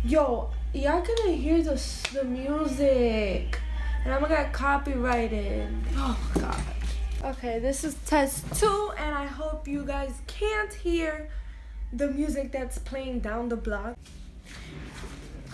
Yo, y'all gonna hear the music, and I'm gonna get copyrighted. Oh my god. Okay, this is test 2, and I hope you guys can't hear the music that's playing down the block.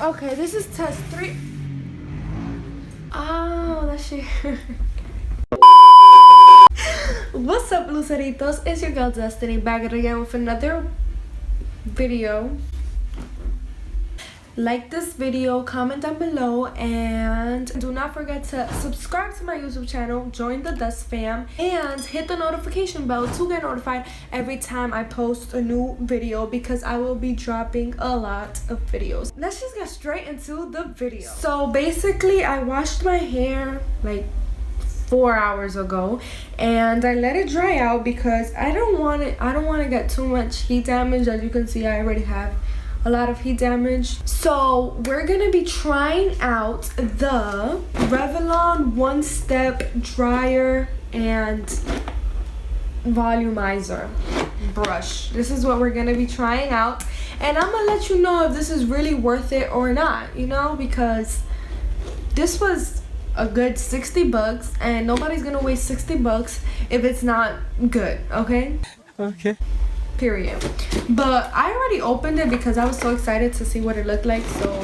Okay, this is test 3. Oh, that shit. What's up, Luceritos? It's your girl Destiny, back again with another video. Like this video, comment down below, and do not forget to subscribe to my YouTube channel, join the Dust fam, and hit the notification bell to get notified every time I post a new video, because I will be dropping a lot of videos. Let's just get straight into the video. So basically, I washed my hair like 4 hours ago, and I let it dry out because I don't want to get too much heat damage. As you can see, I already have a lot of heat damage. So we're gonna be trying out the Revlon one-step dryer and volumizer brush. This is what we're gonna be trying out, and I'm gonna let you know if this is really worth it or not, you know, because this was a good 60 bucks, and nobody's gonna waste 60 bucks if it's not good. Okay, period. But I already opened it because I was so excited to see what it looked like. So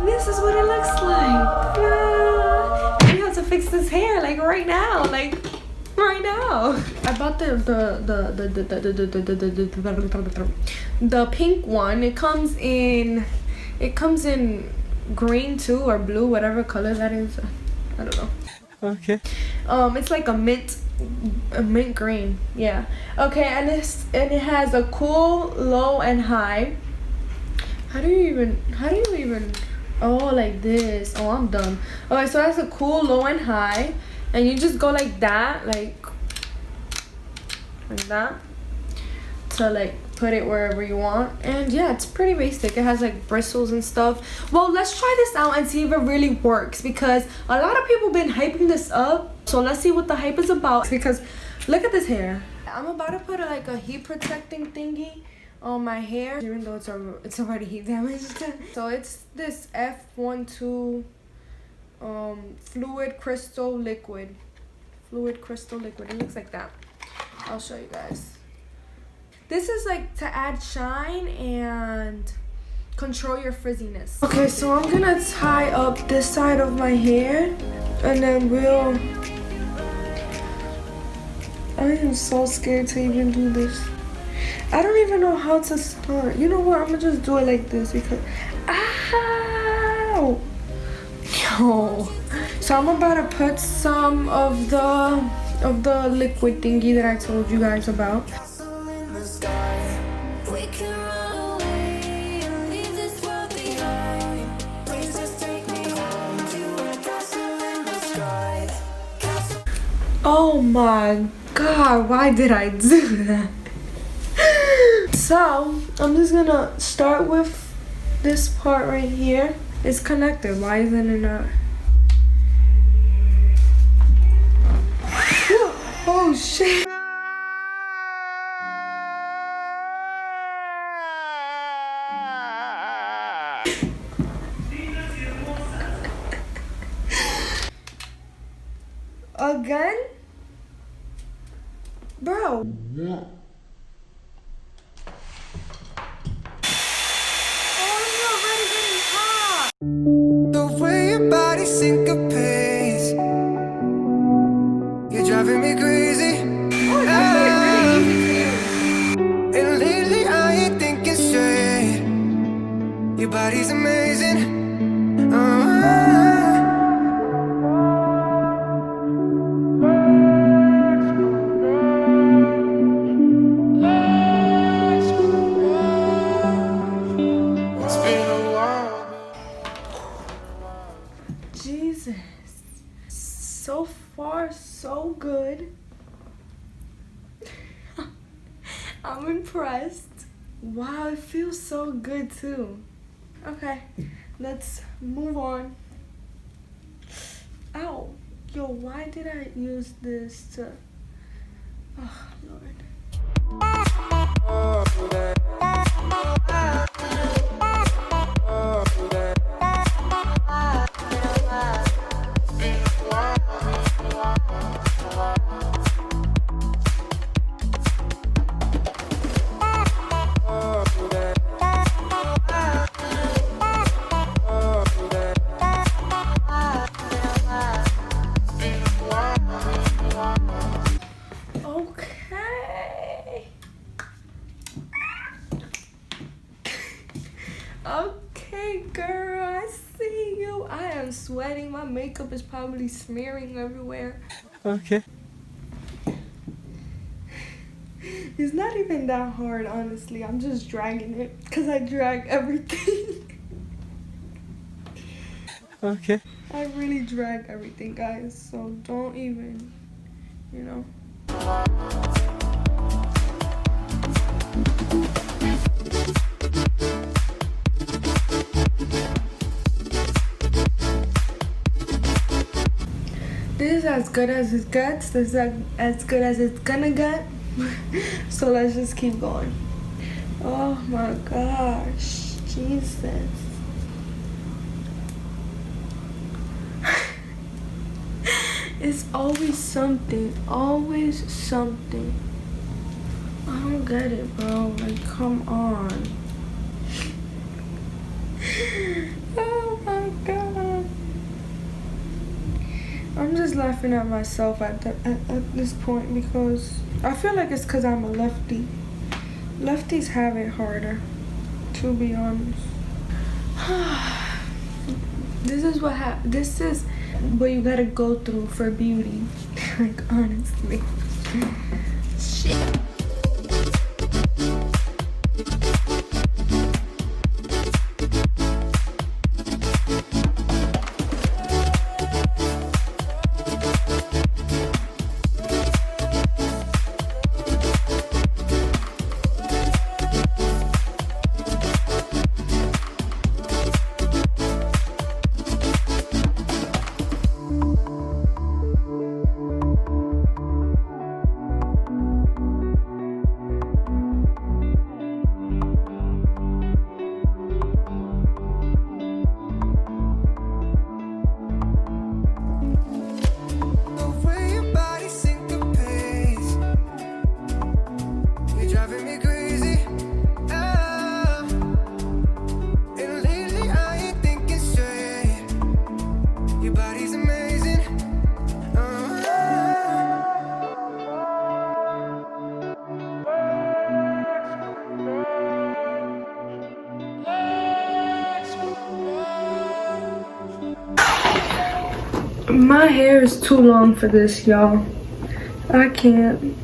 this is what it looks like. We have to fix this hair like right now, I bought the pink one. It comes in green too, or blue, whatever color that is. I don't know. Okay. It's like a mint green. Yeah. Okay, and it has a cool, low, and high. How do you even oh, like this. Oh, I'm dumb. Okay, so that's a cool, low, and high, and you just go like that, like that, to like put it wherever you want. And yeah, it's pretty basic. It has like bristles and stuff. Well, let's try this out and see if it really works, because a lot of people been hyping this up. So let's see what the hype is about, because look at this hair. I'm about to put like a heat protecting thingy on my hair, even though it's already heat damaged. So it's this F12 fluid crystal liquid. It looks like that. I'll show you guys. This is like to add shine and control your frizziness. Okay, so I'm gonna tie up this side of my hair, and then I am so scared to even do this. I don't even know how to start. You know what? I'm gonna just do it like this because ow! Yo. So I'm about to put some of the liquid thingy that I told you guys about. Oh my god, why did I do that? So I'm just gonna start with this part right here. It's connected. Why isn't it not? Oh shit. Again? Bro. Yeah. Oh, it's already getting hot. The way your body syncopates, you're driving me crazy. Oh, it's actually really easy to use. And lately I ain't thinking straight. Your body's amazing. Jesus. So far, so good. I'm impressed. Wow, it feels so good too. Okay, let's move on. Ow. Yo, why did I use this to... Oh, Lord. Okay, girl, I see you. I am sweating. My makeup is probably smearing everywhere. Okay. It's not even that hard, honestly. I'm just dragging it because I drag everything. Okay. I really drag everything, guys. So don't even, you know. This is as good as it gets. This is as good as it's gonna get. So let's just keep going. Oh my gosh, Jesus. It's always something, always something. I don't get it, bro. Like, come on. Oh my god. I'm just laughing at myself at this point because I feel like it's because I'm a lefty. Lefties have it harder, to be honest. This is what you gotta go through for beauty. Like, honestly. Shit. My hair is too long for this, y'all. I can't.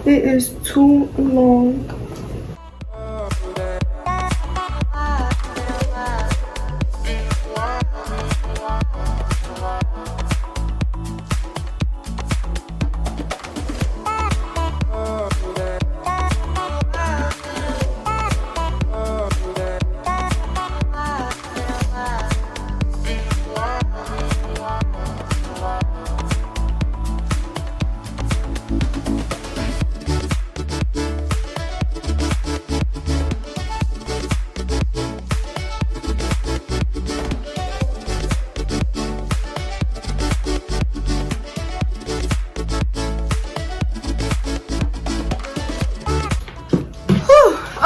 It is too long.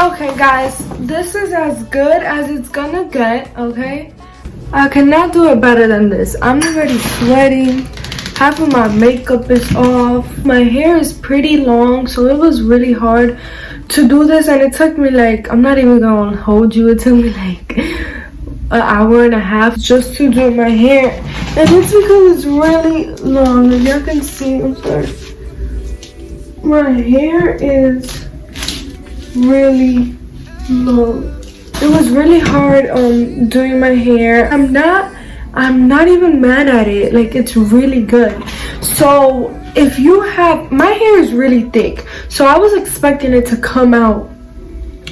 Okay, guys, this is as good as it's gonna get, okay? I cannot do it better than this. I'm already sweating. Half of my makeup is off. My hair is pretty long, so it was really hard to do this, and it took me like, I'm not even gonna hold you, it took me like an hour and a half just to do my hair. And it's because it's really long. As y'all can see, I'm sorry. My hair is really long. It was really hard doing my hair. I'm not even mad at it. Like, it's really good. So if you have, my hair is really thick, so I was expecting it to come out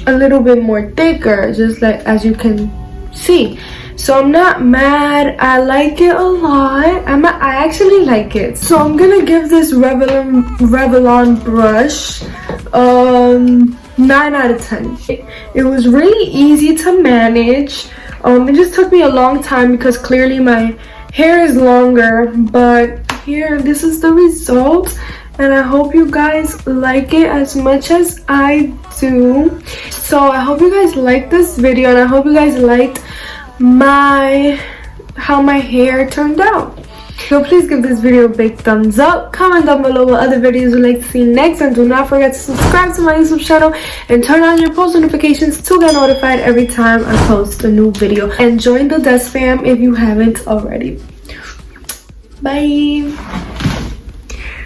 a little bit more thicker, just like as you can see. So I'm not mad. I like it a lot. I actually like it. So I'm gonna give this Revlon brush 9 out of 10. It was really easy to manage. It just took me a long time because clearly my hair is longer, but here, this is the result, and I hope you guys like it as much as I do. So I hope you guys liked this video, and I hope you guys liked how my hair turned out. So please give this video a big thumbs up, comment down below what other videos you'd like to see next, and do not forget to subscribe to my YouTube channel and turn on your post notifications to get notified every time I post a new video. And join the Dust Fam if you haven't already. Bye.